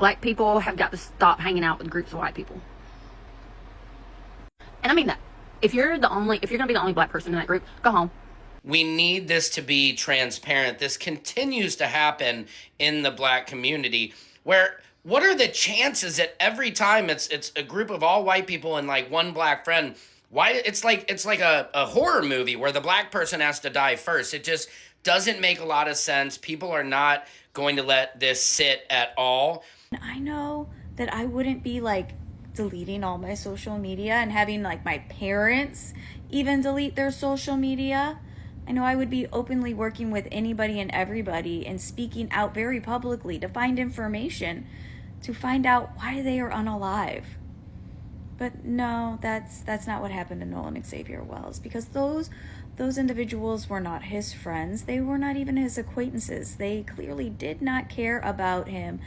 Black people have got to stop hanging out with groups of white people. And I mean that. If you're going to be the only black person in that group, go home. We need this to be transparent. This continues to happen in the black community where what are the chances that every time it's a group of all white people and like one black friend, why it's like a horror movie where the black person has to die first. It just doesn't make a lot of sense. People are not going to let this sit at all. I know that I wouldn't be like deleting all my social media and having like my parents even delete their social media. I know I would be openly working with anybody and everybody and speaking out very publicly to find information, to find out why they are unalive. But no, that's not what happened to Nolan Xavier Wells, because those individuals were not his friends. They were not even his acquaintances. They clearly did not care about him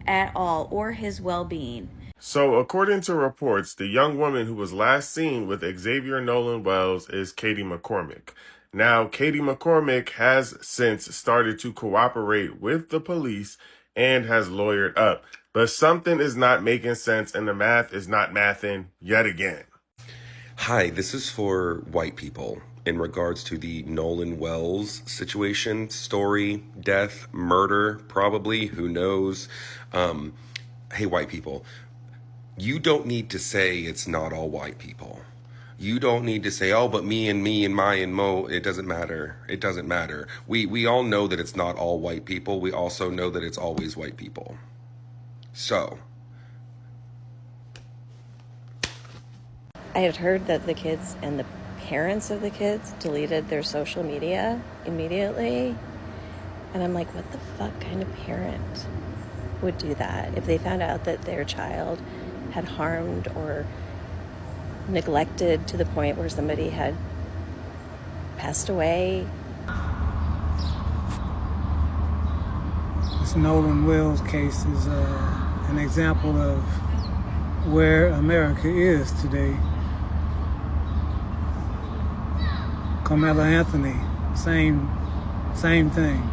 at all or his well-being. So, according to reports, the young woman who was last seen with Xavier Nolan Wells is Katie McCormick. Now, Katie McCormick has since started to cooperate with the police and has lawyered up. But something is not making sense and the math is not mathing yet again. Hi, this is for white people in regards to the Nolan Wells situation, story, death, murder, probably, who knows. Hey, white people, you don't need to say it's not all white people. You don't need to say, oh, but me and my and Mo, it doesn't matter. It doesn't matter. We all know that it's not all white people. We also know that it's always white people. So. I had heard that the kids and the parents of the kids deleted their social media immediately. And I'm like, what the fuck kind of parent would do that if they found out that their child had harmed or neglected to the point where somebody had passed away? This Nolan Wells case is an example of where America is today. Carmela Anthony, same thing.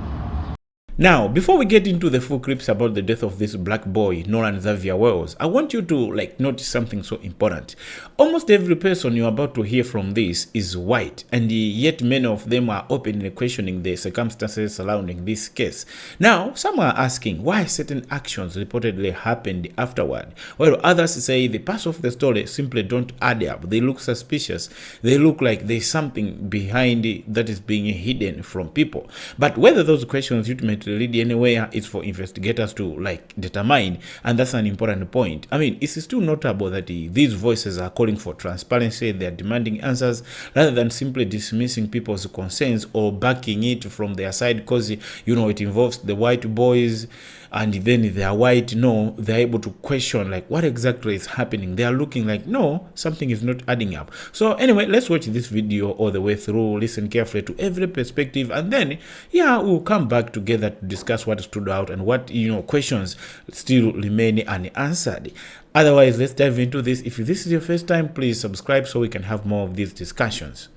Now, before we get into the full clips about the death of this black boy, Nolan Xavier Wells, I want you to notice something so important. Almost every person you're about to hear from this is white, and yet many of them are openly questioning the circumstances surrounding this case. Now, some are asking why certain actions reportedly happened afterward, while others say the parts of the story simply don't add up. They look suspicious. They look like there's something behind it that is being hidden from people. But whether those questions ultimately lead anywhere is for investigators to determine, and that's an important point. I mean, it's still notable that these voices are calling for transparency. They are demanding answers rather than simply dismissing people's concerns or backing it from their side because it involves the white boys and then they are white. No, they're able to question what exactly is happening. They are looking like, no, something is not adding up. So anyway, let's watch this video all the way through, listen carefully to every perspective, and then we'll come back together to discuss what stood out and what questions still remain unanswered. Otherwise, let's dive into this. If this is your first time, please subscribe so we can have more of these discussions.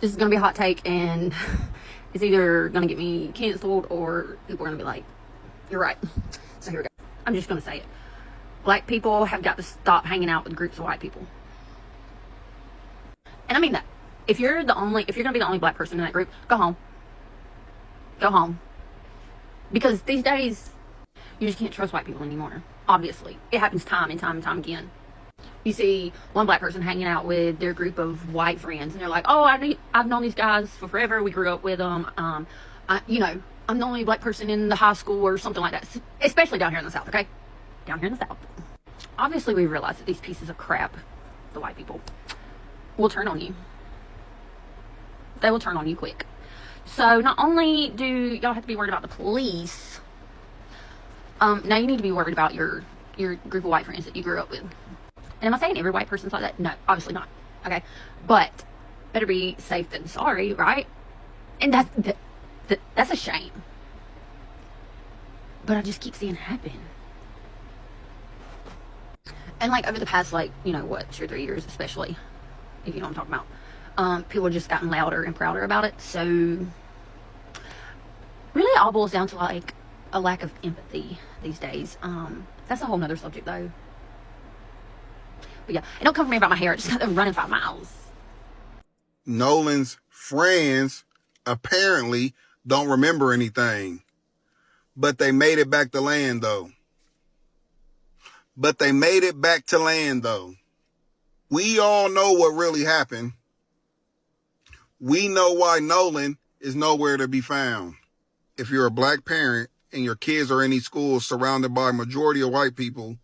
This is gonna be a hot take, and it's either gonna get me canceled or people are gonna be like, you're right. So here we go. I'm just gonna say it. Black people have got to stop hanging out with groups of white people. And I mean that. If you're gonna be the only black person in that group, go home. Go home. Because these days, you just can't trust white people anymore. Obviously. It happens time and time and time again. You see one black person hanging out with their group of white friends, and they're like, oh, I've known these guys for forever. We grew up with them. I'm the only black person in the high school or something like that. Especially down here in the South, okay? Down here in the South. Obviously, we realize that these pieces of crap, the white people, will turn on you. They will turn on you quick. So not only do y'all have to be worried about the police, now you need to be worried about your group of white friends that you grew up with. And am I saying every white person's like that? No, obviously not. Okay? But better be safe than sorry, right? And that's a shame. But I just keep seeing it happen. And over the past 2 or 3 years especially, if you know what I'm talking about, people have just gotten louder and prouder about it. So really it all boils down to a lack of empathy these days. That's a whole nother subject though. But yeah, and don't come for me about my hair. I just got them running 5 miles. Nolan's friends apparently don't remember anything, but they made it back to land though. We all know what really happened. We know why Nolan is nowhere to be found. If you're a black parent and your kids are in these schools surrounded by a majority of white people,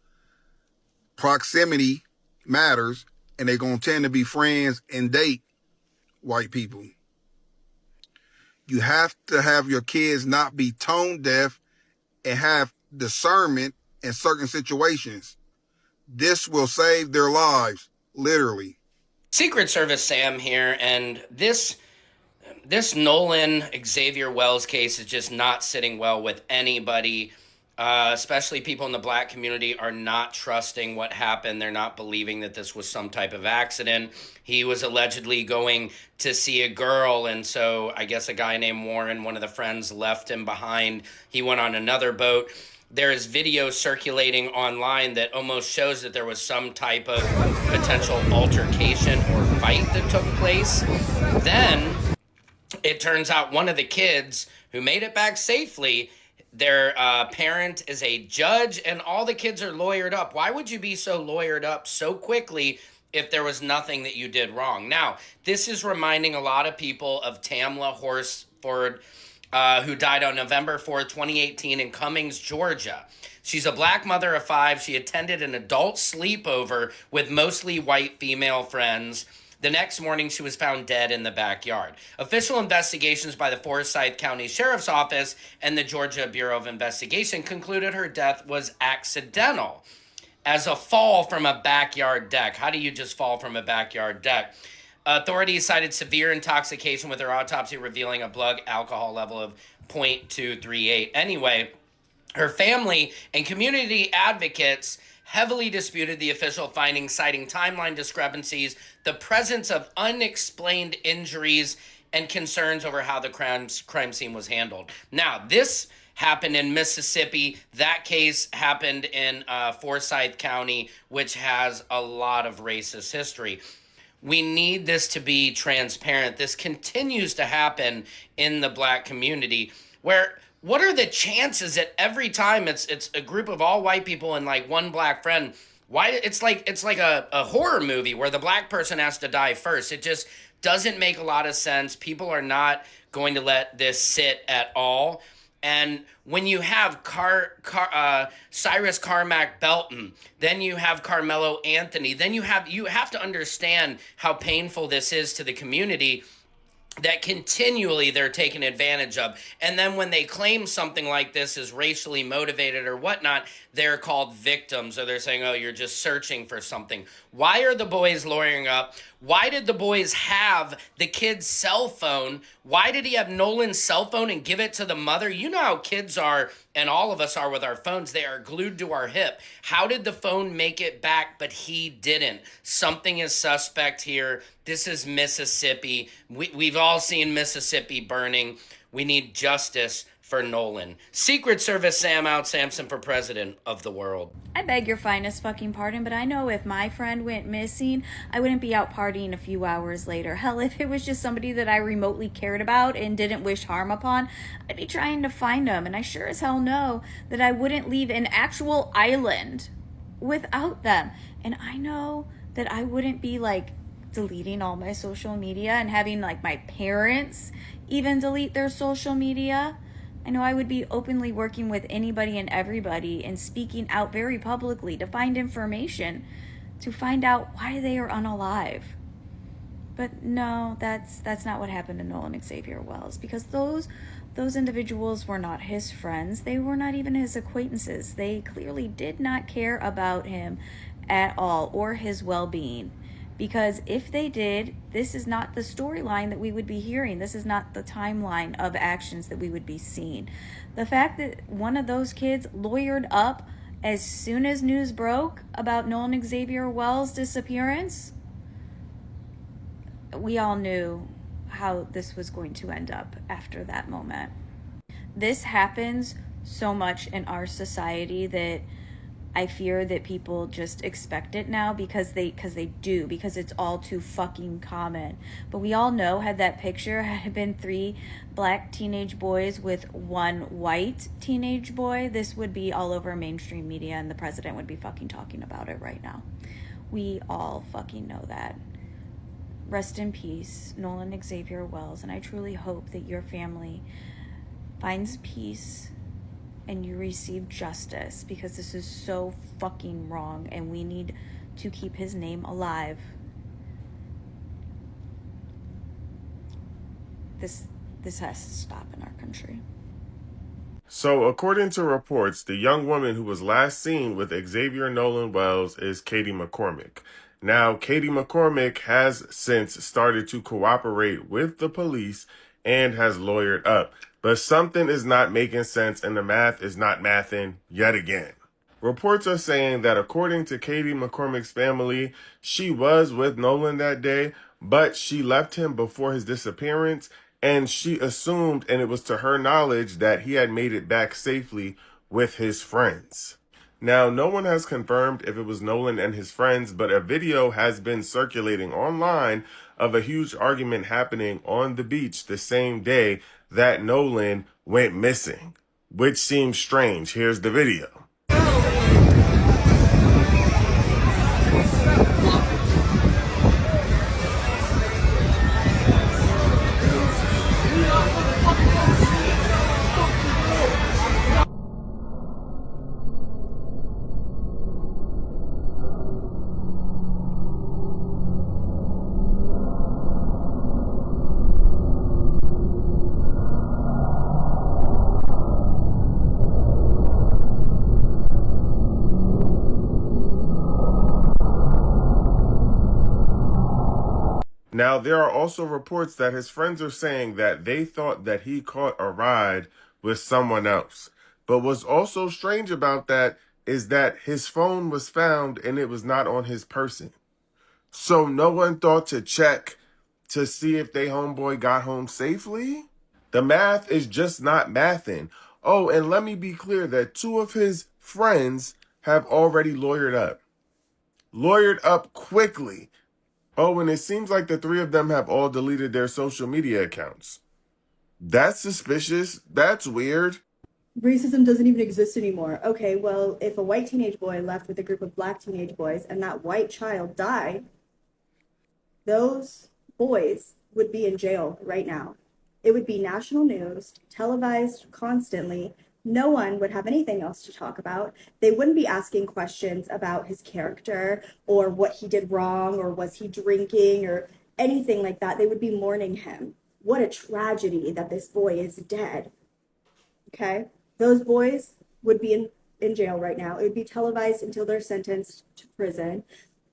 proximity matters, and they're going to tend to be friends and date white people. You have to have your kids not be tone deaf and have discernment in certain situations. This will save their lives, literally. Secret Service Sam here, and this Nolan Xavier Wells case is just not sitting well with anybody. Especially people in the black community are not trusting what happened. They're not believing that this was some type of accident. He was allegedly going to see a girl, and so I guess a guy named Warren, one of the friends, left him behind. He went on another boat. There is video circulating online that almost shows that there was some type of potential altercation or fight that took place. Then it turns out one of the kids who made it back safely, their parent is a judge, and all the kids are lawyered up. Why would you be so lawyered up so quickly if there was nothing that you did wrong? Now, this is reminding a lot of people of Tamla Horsford, who died on November 4th, 2018 in Cummings, Georgia. She's a black mother of 5. She attended an adult sleepover with mostly white female friends. The next morning, she was found dead in the backyard. Official investigations by the Forsyth County Sheriff's Office and the Georgia Bureau of Investigation concluded her death was accidental as a fall from a backyard deck. How do you just fall from a backyard deck? Authorities cited severe intoxication, with her autopsy revealing a blood alcohol level of 0.238. Anyway, her family and community advocates heavily disputed the official findings, citing timeline discrepancies, the presence of unexplained injuries, and concerns over how the crime scene was handled. Now, this happened in Mississippi. That case happened in Forsyth County, which has a lot of racist history. We need this to be transparent. This continues to happen in the black community, where what are the chances that every time it's a group of all white people and like one black friend, why it's like a horror movie where the black person has to die first. It just doesn't make a lot of sense. People are not going to let this sit at all. And when you have Cyrus Carmack Belton, then you have Carmelo Anthony, then you have to understand how painful this is to the community, that continually they're taken advantage of. And then when they claim something like this is racially motivated or whatnot, they're called victims, or they're saying, oh, you're just searching for something. Why are the boys lawyering up? Why did the boys have the kid's cell phone? Why did he have Nolan's cell phone and give it to the mother? You know how kids are, and all of us are with our phones. They are glued to our hip. How did the phone make it back, but he didn't? Something is suspect here. This is Mississippi. We've all seen Mississippi burning. We need justice for Nolan. Secret Service Sam out, Samson for president of the world. I beg your finest fucking pardon, but I know if my friend went missing, I wouldn't be out partying a few hours later. Hell, if it was just somebody that I remotely cared about and didn't wish harm upon, I'd be trying to find them. And I sure as hell know that I wouldn't leave an actual island without them. And I know that I wouldn't be like deleting all my social media and having like my parents even delete their social media. I know I would be openly working with anybody and everybody and speaking out very publicly to find information, to find out why they are unalive. But no, that's not what happened to Nolan Xavier Wells, because those individuals were not his friends. They were not even his acquaintances. They clearly did not care about him at all or his well-being. Because if they did, this is not the storyline that we would be hearing. This is not the timeline of actions that we would be seeing. The fact that one of those kids lawyered up as soon as news broke about Nolan Xavier Wells' disappearance, we all knew how this was going to end up after that moment. This happens so much in our society that I fear that people just expect it now because it's all too fucking common. But we all know, had that picture had been 3 black teenage boys with 1 white teenage boy, this would be all over mainstream media and the president would be fucking talking about it right now. We all fucking know that. Rest in peace, Nolan Xavier Wells, and I truly hope that your family finds peace and you receive justice, because this is so fucking wrong and we need to keep his name alive. This has to stop in our country. So, according to reports, the young woman who was last seen with Xavier Nolan Wells is Katie McCormick. Now, Katie McCormick has since started to cooperate with the police and has lawyered up. But something is not making sense and the math is not mathing yet again. Reports are saying that according to Katie McCormick's family, she was with Nolan that day, but she left him before his disappearance, and she assumed, and it was to her knowledge, that he had made it back safely with his friends. Now, no one has confirmed if it was Nolan and his friends, but a video has been circulating online of a huge argument happening on the beach the same day that Nolan went missing, which seems strange. Here's the video. Now, there are also reports that his friends are saying that they thought that he caught a ride with someone else. But what's also strange about that is that his phone was found and it was not on his person. So no one thought to check to see if they homeboy got home safely? The math is just not mathing. Oh, and let me be clear that 2 of his friends have already lawyered up. Lawyered up quickly. Oh, and it seems like the 3 of them have all deleted their social media accounts. That's suspicious. That's weird. Racism doesn't even exist anymore. Okay, well, if a white teenage boy left with a group of black teenage boys and that white child died, those boys would be in jail right now. It would be national news, televised constantly. No one would have anything else to talk about. They wouldn't be asking questions about his character or what he did wrong or was he drinking or anything like that. They would be mourning him. What a tragedy that this boy is dead. Okay? Those boys would be in jail right now. It would be televised until they're sentenced to prison.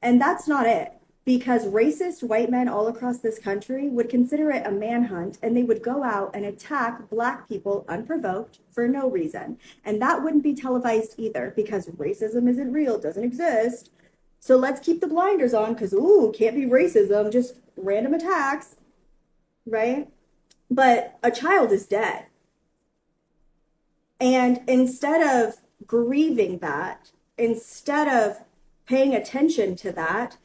And that's not it. Because racist white men all across this country would consider it a manhunt and they would go out and attack black people unprovoked for no reason. And that wouldn't be televised either because racism isn't real, doesn't exist. So let's keep the blinders on because, can't be racism, just random attacks, right? But a child is dead. And instead of grieving that, instead of paying attention to that,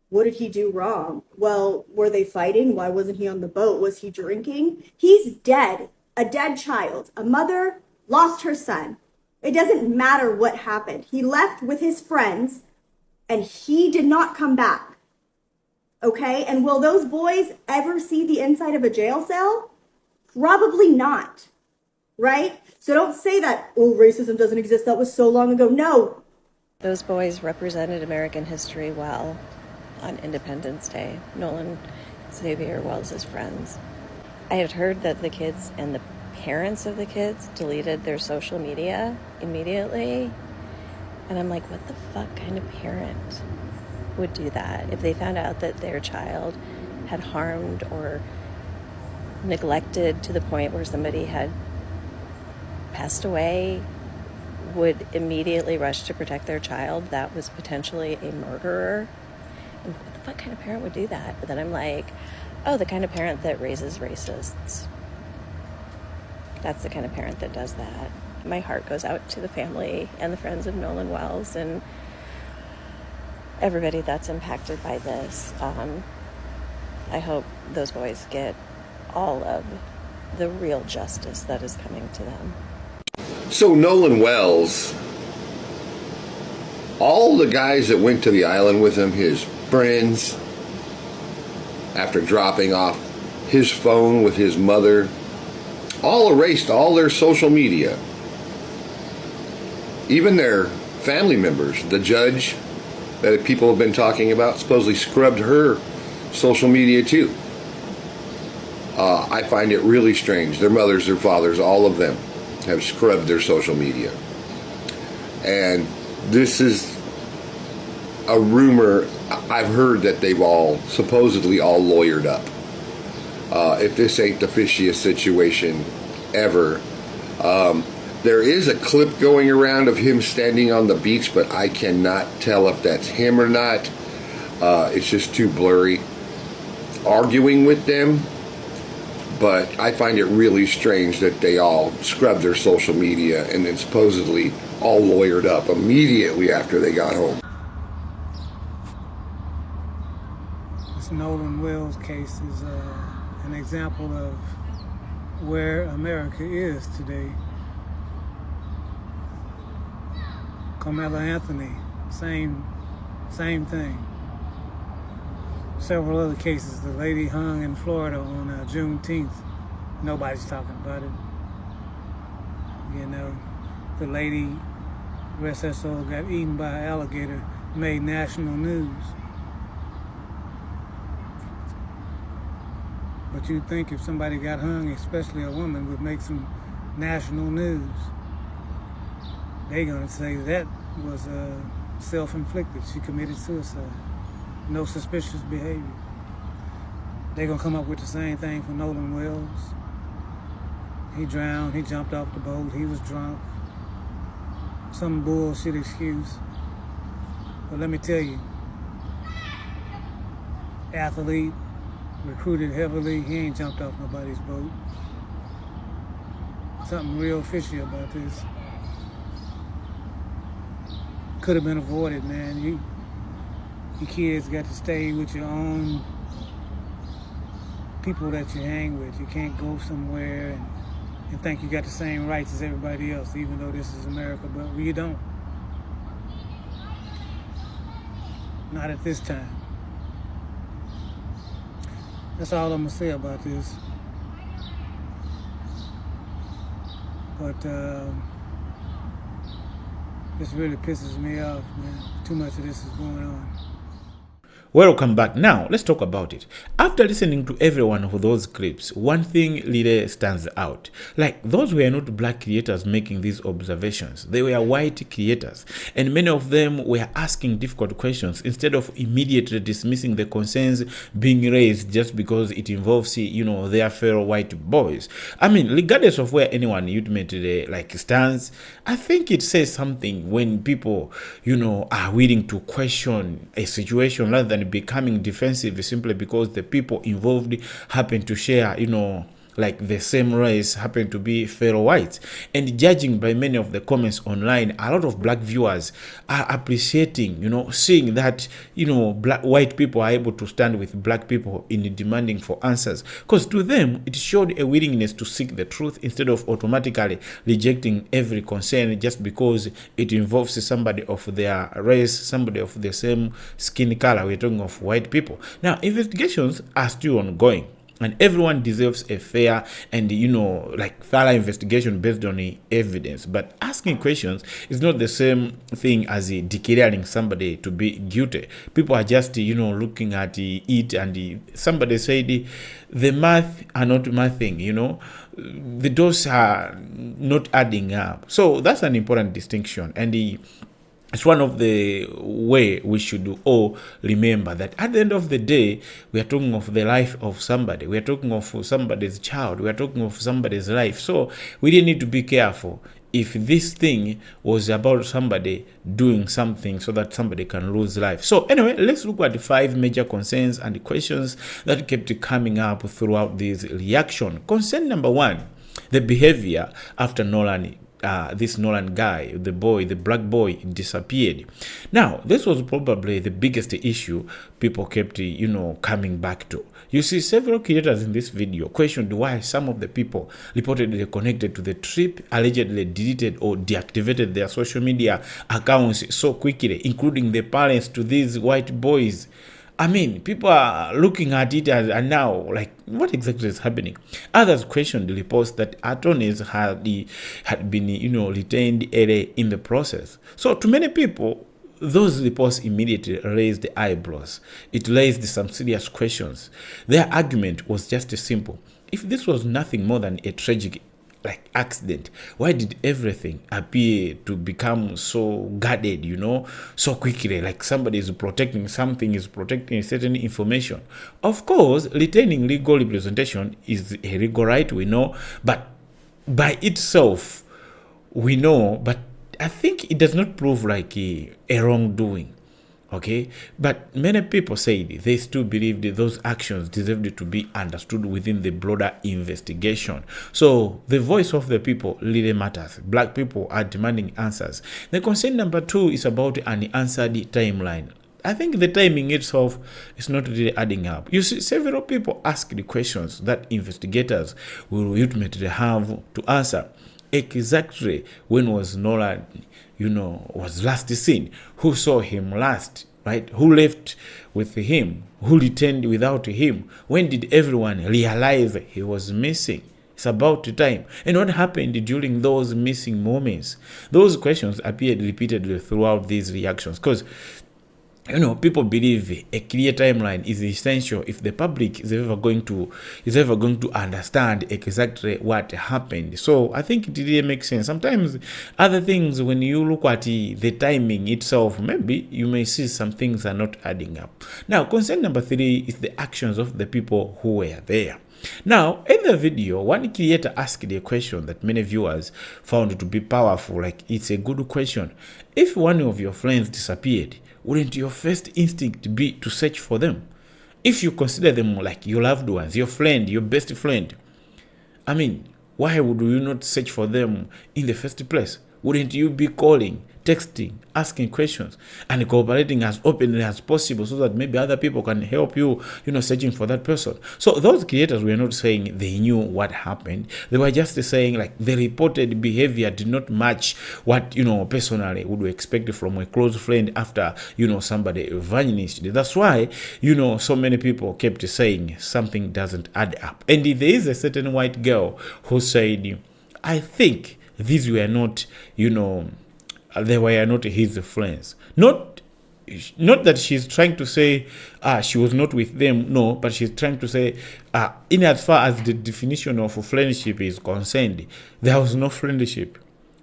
what did he do wrong? Well, were they fighting? Why wasn't he on the boat? Was he drinking? He's dead. A dead child. A mother lost her son. It doesn't matter what happened. He left with his friends and he did not come back. Okay? And will those boys ever see the inside of a jail cell? Probably not. Right? So don't say that, racism doesn't exist. That was so long ago. No. Those boys represented American history well on Independence Day. Nolan Xavier Wells' friends. I had heard that the kids and the parents of the kids deleted their social media immediately. And I'm like, what the fuck kind of parent would do that if they found out that their child had harmed or neglected to the point where somebody had passed away, would immediately rush to protect their child that was potentially a murderer? And what kind of parent would do that? But then I'm like, the kind of parent that raises racists. That's the kind of parent that does that. my heart goes out to the family and the friends of Nolan Wells and everybody that's impacted by this. I hope those boys get all of the real justice that is coming to them. So Nolan Wells, all the guys that went to the island with him, his friends, after dropping off his phone with his mother, all erased all their social media. Even their family members, the judge that people have been talking about, supposedly scrubbed her social media too. I find it really strange. Their mothers, their fathers, all of them have scrubbed their social media. And this is a rumor. I've heard that they've all supposedly all lawyered up. If this ain't the fishiest situation ever. There is a clip going around of him standing on the beach, but I cannot tell if that's him or not. It's just too blurry. Arguing with them, but I find it really strange that they all scrubbed their social media and then supposedly all lawyered up immediately after they got home. This Nolan Wells case is an example of where America is today. Carmela Anthony, same thing. Several other cases. The lady hung in Florida on Juneteenth. Nobody's talking about it. You know, the lady, rest her soul, got eaten by an alligator, made national news. But you'd think if somebody got hung, especially a woman, would make some national news. They're gonna say that was self-inflicted. She committed suicide. No suspicious behavior. They're gonna come up with the same thing for Nolan Wells. He drowned, he jumped off the boat, he was drunk. Some bullshit excuse. But let me tell you, athlete, recruited heavily, he ain't jumped off nobody's boat. Something real fishy about this. Could have been avoided, man. You kids got to stay with your own people that you hang with. You can't go somewhere and think you got the same rights as everybody else, even though this is America, but you don't. Not at this time. That's all I'm gonna say about this. But this really pisses me off, man. Too much of this is going on. Welcome back. Now, let's talk about it. After listening to every one of those clips, one thing really stands out. Like, those were not black creators making these observations. They were white creators. And many of them were asking difficult questions instead of immediately dismissing the concerns being raised just because it involves, their fellow white boys. I mean, regardless of where anyone ultimately, stands, I think it says something when people, are willing to question a situation rather than becoming defensive simply because the people involved happen to share, the same race, happen to be fellow whites. And judging by many of the comments online, a lot of black viewers are appreciating, seeing that, white people are able to stand with black people in demanding for answers. Because to them, it showed a willingness to seek the truth instead of automatically rejecting every concern just because it involves somebody of their race, somebody of the same skin color. We're talking of white people. Now, investigations are still ongoing. And everyone deserves a fair and, thorough investigation based on the evidence. But asking questions is not the same thing as declaring somebody to be guilty. People are just, looking at it, and somebody said the math are not mathing, the doses are not adding up. So that's an important distinction. And it's one of the way we should all remember that at the end of the day, we are talking of the life of somebody. We are talking of somebody's child. We are talking of somebody's life. So we really need to be careful if this thing was about somebody doing something so that somebody can lose life. So anyway, let's look at the 5 major concerns and the questions that kept coming up throughout this reaction. Concern number 1, the behavior after Nolan this Nolan guy, the black boy, disappeared. Now, this was probably the biggest issue people kept, coming back to. You see, several creators in this video questioned why some of the people reportedly connected to the trip allegedly deleted or deactivated their social media accounts so quickly, including the parents to these white boys. I mean, people are looking at it and now, like, what exactly is happening? Others questioned the reports that attorneys had been, retained early in the process. So, to many people, those reports immediately raised the eyebrows. It raised some serious questions. Their argument was just simple. If this was nothing more than a tragic accident, why did everything appear to become so guarded, so quickly, like somebody is protecting something, is protecting certain information? Of course, retaining legal representation is a legal right, we know, but by itself, we know, but I think it does not prove like a wrongdoing. Okay, but many people said they still believed those actions deserved to be understood within the broader investigation. So the voice of the people really matters. Black people are demanding answers. The concern number 2 is about an unanswered timeline. I think the timing itself is not really adding up. You see, several people ask the questions that investigators will ultimately have to answer. Exactly when was Nolan, was last seen? Who saw him last? Right? Who left with him? Who returned without him? When did everyone realize he was missing? It's about time. And what happened during those missing moments? Those questions appeared repeatedly throughout these reactions because people believe a clear timeline is essential if the public is ever going to understand exactly what happened. So I think it really makes sense. Sometimes other things, when you look at the timing itself, maybe you may see some things are not adding up. Now, concern number 3 is the actions of the people who were there. Now, in the video, one creator asked a question that many viewers found to be powerful. Like, it's a good question. If one of your friends disappeared, wouldn't your first instinct be to search for them? If you consider them like your loved ones, your friend, your best friend, I mean, why would you not search for them in the first place? Wouldn't you be calling, texting, asking questions, and cooperating as openly as possible so that maybe other people can help you, searching for that person? So those creators were not saying they knew what happened. They were just saying like the reported behavior did not match what, personally would expect from a close friend after, somebody vanished. That's why, so many people kept saying something doesn't add up. And there is a certain white girl who said, I think these were not, they were not his friends. Not that she's trying to say she was not with them, no, but she's trying to say in as far as the definition of friendship is concerned, there was no friendship.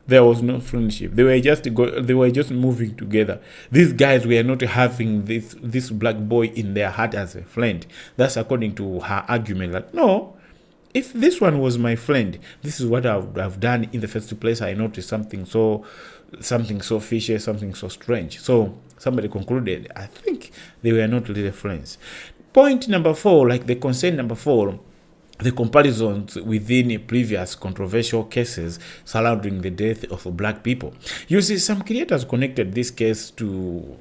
There was no friendship. They were just moving together. These guys were not having this black boy in their heart as a friend. That's according to her argument. Like, no, if this one was my friend, this is what I would have done in the first place. I noticed something so fishy, something so strange. So somebody concluded, I think they were not really friends. Point number 4, like the concern number 4, the comparisons within previous controversial cases surrounding the death of black people. You see, some creators connected this case to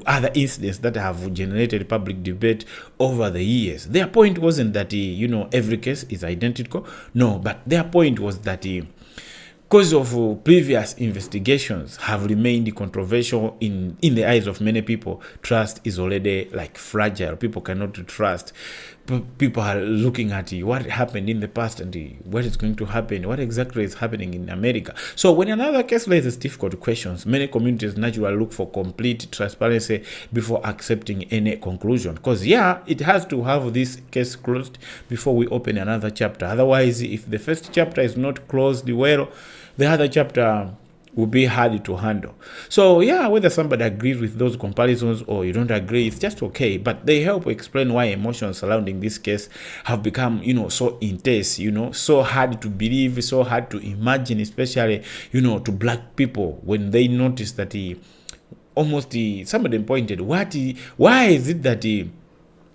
other incidents that have generated public debate over the years. Their point wasn't that every case is identical. No, but their point was that because of previous investigations have remained controversial in the eyes of many people, trust is already fragile. People cannot trust. People are looking at what happened in the past and what is going to happen, what exactly is happening in America. So when another case raises difficult questions, many communities naturally look for complete transparency before accepting any conclusion. Because it has to have this case closed before we open another chapter. Otherwise, if the first chapter is not closed well, the other chapter will be hard to handle. So whether somebody agrees with those comparisons or you don't agree, it's just okay. But they help explain why emotions surrounding this case have become, so intense, so hard to believe, so hard to imagine, especially, to black people when they notice that somebody pointed, why is it that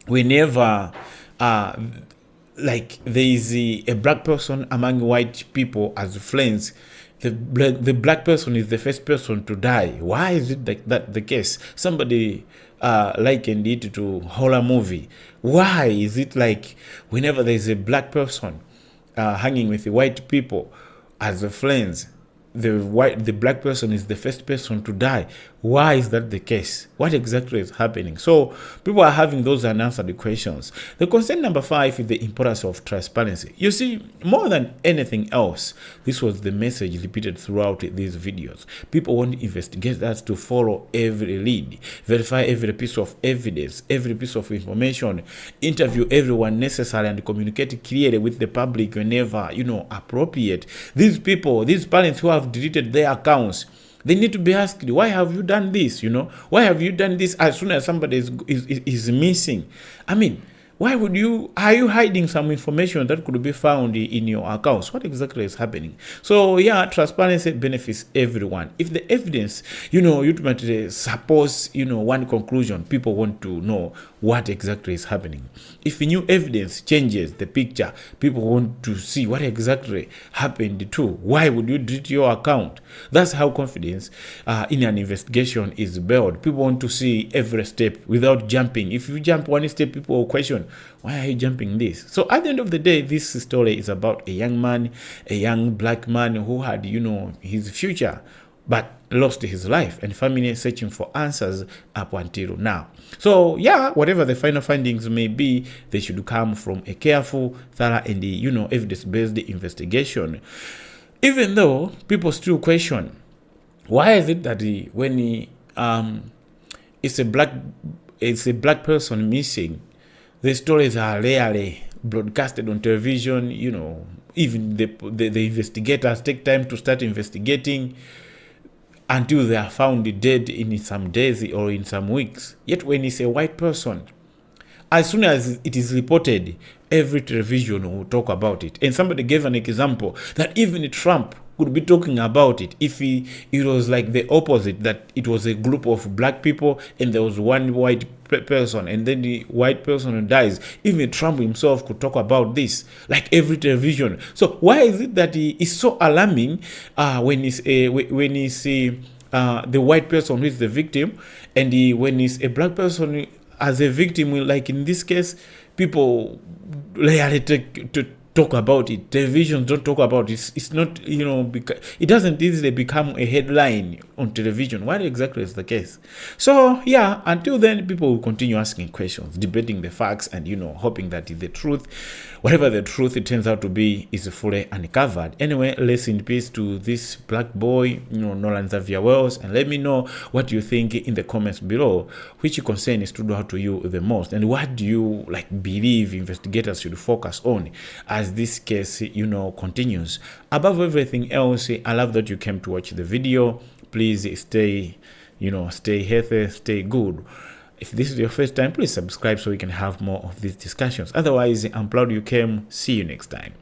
whenever there is a black person among white people as friends, the black person is the first person to die. Why is it like that the case? Somebody likened it to horror movie. Why is it like whenever there's a black person hanging with the white people as a friends, the black person is the first person to die? Why is that the case? What exactly is happening? So people are having those unanswered questions. The concern number 5 is the importance of transparency. You see, more than anything else, this was the message repeated throughout these videos. People want investigators to follow every lead, verify every piece of evidence, every piece of information, interview everyone necessary, and communicate clearly with the public whenever, appropriate. These people, these parents who have deleted their accounts, they need to be asked, why have you done this? Why have you done this as soon as somebody is missing? I mean, why would you, are you hiding some information that could be found in your accounts? What exactly is happening? So yeah, transparency benefits everyone. If the evidence, ultimately supports, one conclusion, people want to know what exactly is happening. If new evidence changes the picture, people want to see what exactly happened too. Why would you delete your account? That's how confidence in an investigation is built. People want to see every step without jumping. If you jump one step, people will question, why are you jumping this? So at the end of the day, this story is about a young man, a young black man who had, his future, but lost his life, and family searching for answers up until now. So yeah, whatever the final findings may be, they should come from a careful, thorough, and evidence-based investigation. Even though people still question, why is it that when it's a black person missing, the stories are rarely broadcasted on television? Even the investigators take time to start investigating until they are found dead in some days or in some weeks. Yet when it's a white person, as soon as it is reported, every television will talk about it. And somebody gave an example that even Trump could be talking about it if it was like the opposite, that it was a group of black people and there was one white person, and then the white person dies. Even Trump himself could talk about this, like every television. So why is it that he is so alarming when it's the white person who is the victim, and when it's a black person as a victim, like in this case, people rarely to talk about it. Television don't talk about it. It's not, it doesn't easily become a headline on television. What exactly is the case? So yeah, until then, people will continue asking questions, debating the facts, and hoping that the truth, whatever the truth it turns out to be, is fully uncovered. Anyway, rest in peace to this black boy, Nolan Wells, and let me know what you think in the comments below. Which concern stood out to you the most, and what do you believe investigators should focus on as this case continues? Above everything else, I love that you came to watch the video. Please stay healthy, stay good. If this is your first time, please subscribe so we can have more of these discussions. Otherwise, I'm proud you came. See you next time.